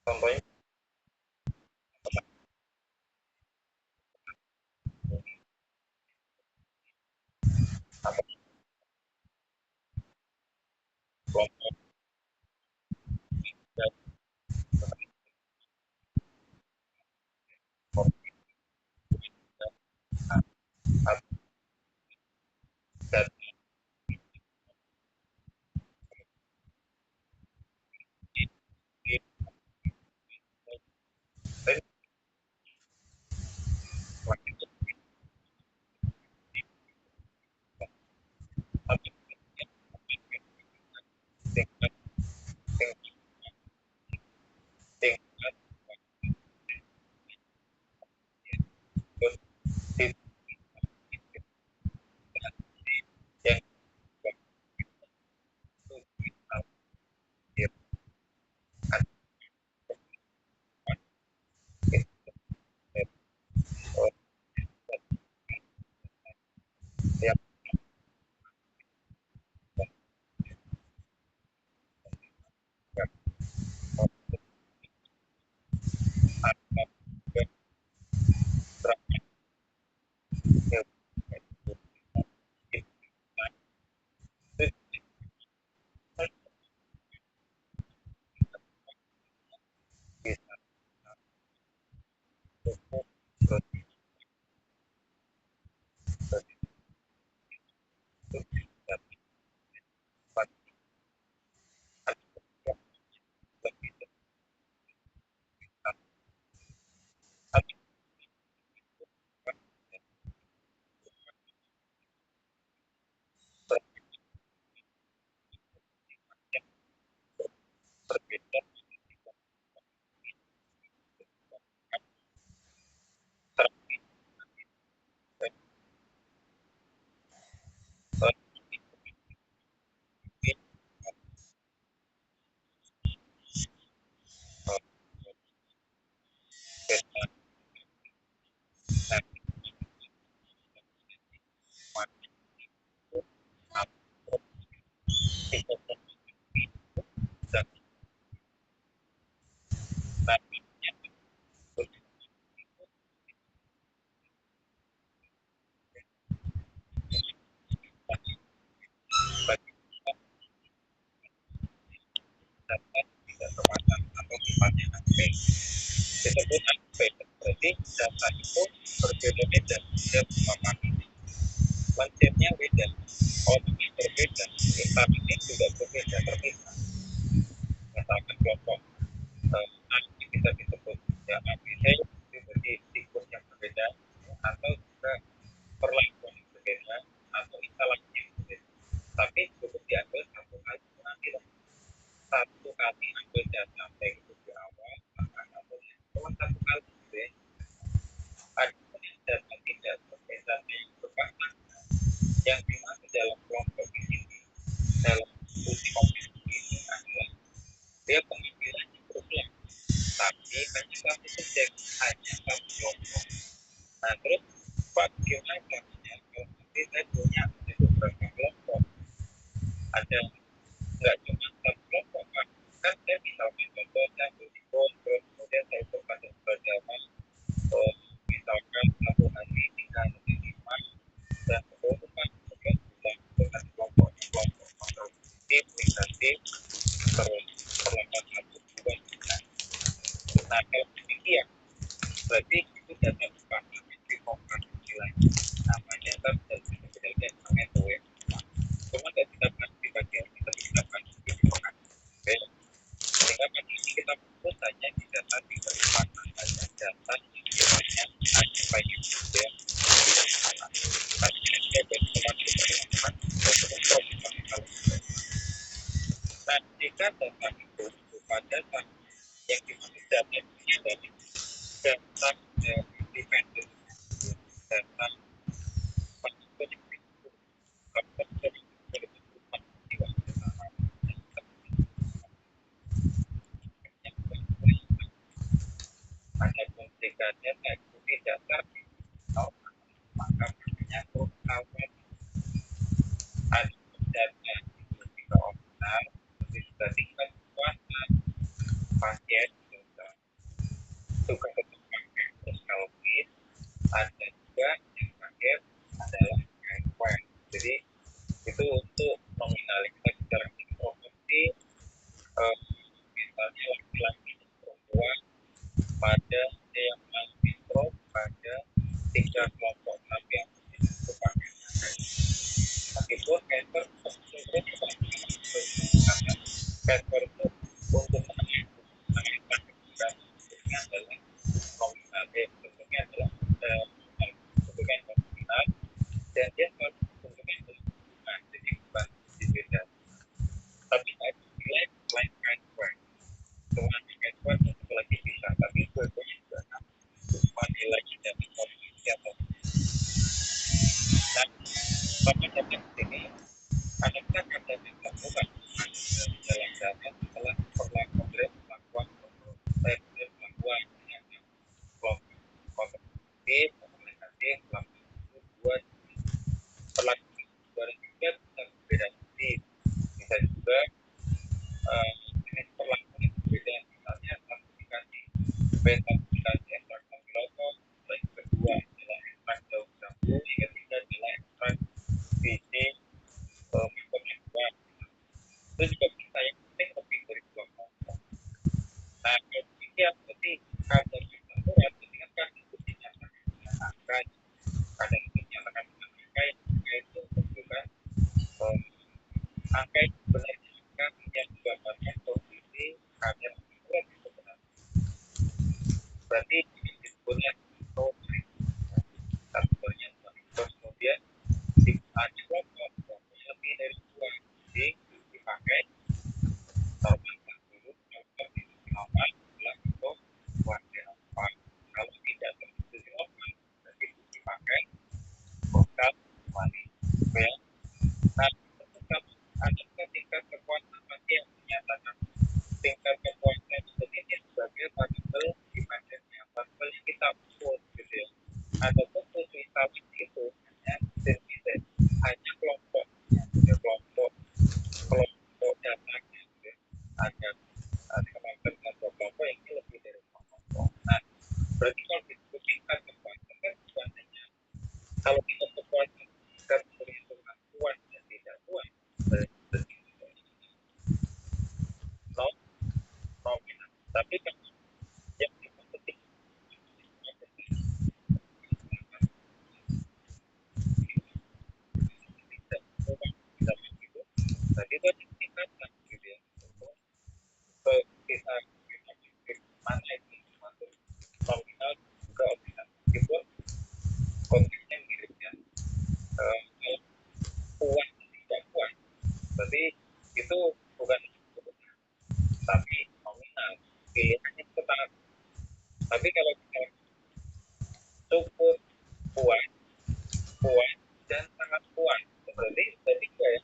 contohnya apa kelompok dan dan yang yang berbeda dan tidak terpasang atau sifatnya unpaid. Disebut unpaid berarti data itu berbeda-beda setiap papan. Konsepnya beda, outputnya berbeda, inputnya juga berbeda terpisah. Misalkan kelompok nanti bisa disebut ya ABC memiliki siklus yang berbeda atau juga perlakuan yang berbeda atau instalasi yang berbeda. Tapi cukup diambil satu kali pengambilan, satu kali ambil data baik itu di awal atau cuma satu kali gitu ya. Ada data tidak berbeda yang berbeda yang dimana dalam kelompok ini dalam fungsi komputer ini adalah dia pengambilannya berulang tapi hanya satu subjek hanya satu kelompok. Nah terus bagaimana caranya kalau nanti saya punya beberapa kelompok ada nggak cuma satu kelompok kan saya misalkan contohnya berikut terus kemudian saya berkata beberapa misalkan satu hari 3 hari 5 dan kemudian bulan dengan kelompok kontributif negatif terus perlakuan satu dua tiga. Nah kalau demikian berarti itu data bukan di komprehensif lagi namanya kan sebenarnya namanya ya cuma tidak kita kasih bagian kita bisa kasih di pekan sehingga pagi ini kita fokus saja di data di percepatan saja data yang kiranya ada baik itu ya tapi ada teman teman nah jika data itu berupa data yang dimaksud data ini dari data independen data adapun jika data itu tidak terdigital maka menyangkut awal ada data itu tidak optimal seperti tingkat kepuasan pasien misalnya laki-laki dan perempuan pada yang mikro pada 3 kelompok tapi yang itu pakai meskipun cancer sebetulnya karena cancer itu untuk mengalihkan kebutuhan bentuknya adalah nominal bentuknya adalah bentuknya nominal dan dia selalu bentuknya adalah hubungan jadi bukan berbeda tapi nilai selain cancer cuma cancer satu lagi bisa tapi dua-duanya juga sama nilainya dapat korelasi atau dan pada dasar sini adakah ada yang dilakukan jalan-jalan setelah Kongres melakukan melakukan kelompok komunikasi selama 2 juga bisa berbeda bisa juga jenis perlakuan yang berbeda misalnya klasifikasi beta komunikasi ekstrak sambiloto yang kedua adalah ekstrak daun jambu yang ketiga adalah ekstrak biji mikroba itu juga bisa yang penting lebih dari 2 kelompok. Nah, kalau demikian berarti kadar tertentu artinya kan itu dinyatakan dengan angka, kadar itu dinyatakan dengan angka yang angka itu menunjukkan angka itu sebenarnya angka yang menggambarkan posisi kadar akurat itu benar. Berarti disebutnya satunya terus kemudian ada kelompok lebih dari 2 jadi dipakai normal dulu normal adalah untuk warga apa kalau tidak terjadi normal berarti dipakai vokal kembali ya nah tetap ada tingkat kekuatan mati yang menyatakan tingkat kekuatan ini sebagai partikel dimensinya partikel yang kita ukur gitu ya ataupun fungsi instalasi itu hanya kelompok kelompok data gitu ya ada kelompok kelompok yang lebih dari kelompok nah berarti kalau disebut tingkat kekuatan kan bukan hanya kalau kita kekuatan tingkat perhitungan kuat dan tidak kuat berarti nominal tapi kan yang dimaksud tadi itu ditingkatkan gitu ya untuk kita mana itu termasuk nominal juga optimal meskipun konteksnya mirip ya kalau kuat tidak kuat berarti itu bukan tapi nominal pilihannya tetap tapi kalau kita cukup kuat kuat dan sangat kuat berarti juga ya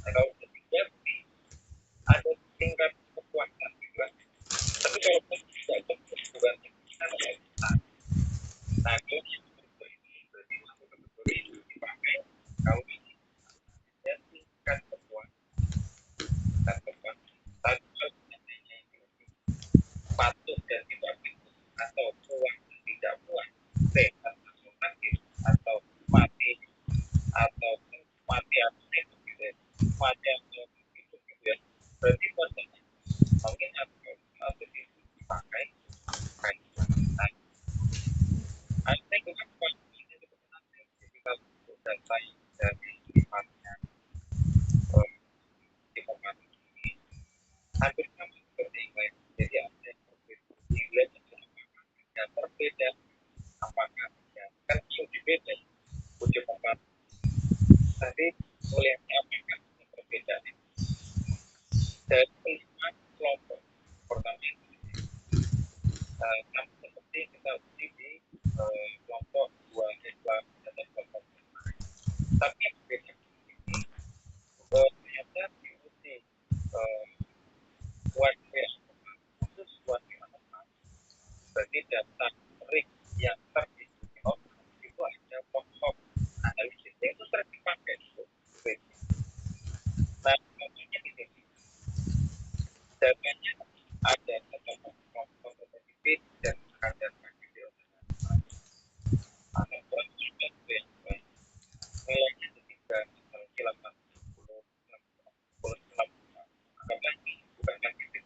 nah, kalau ketiga berarti ada tingkat kekuatan juga tapi kalau tidak cukup bukan kita nah ini berarti masuk kategori dipakai kalau ini ada tingkat kekuatan tapi kalau patuh dan tidak atau kuat dan tidak kuat sehat atau sakit atau mati atau mati atau hidup gitu ya mati atau hidup gitu ya berarti pada mungkin atau dipakai ada juga ini sebenarnya ketika data dari sifatnya informasi ini hampir sama seperti yang lain jadi ada yang berbeda nilai yang berbeda apakah ya kan uji beda uji komparatif tadi melihatnya apakah perbedaan dari 5 kelompok pertama sama seperti kita uji di kelompok 2 Islam dan kelompok lain tapi yang berbeda ini ternyata diuji warga khusus warga berarti data rig yang terdistribusi itu ada pokok analisisnya itu sering dipakai nah contohnya di sini datanya ada kelompok positif dan kadar negatif atau kurang juga yang baik nilainya ketiga misalnya 8 10 10 anggap lagi bukan negatif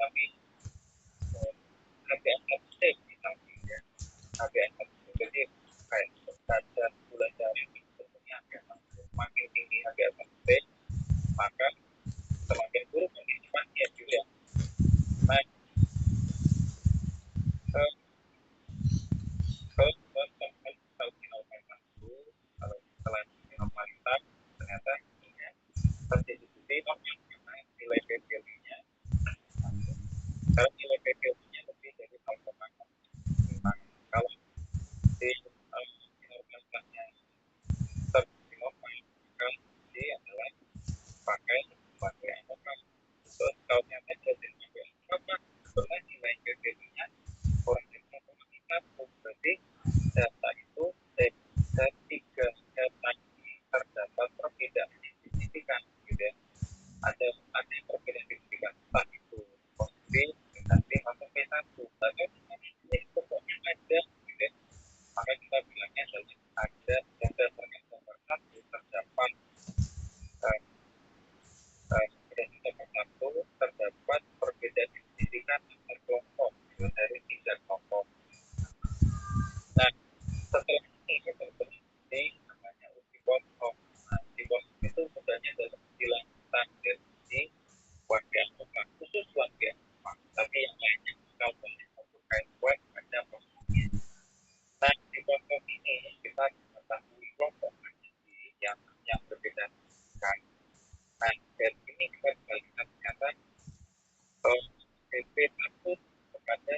lebih patuh kepada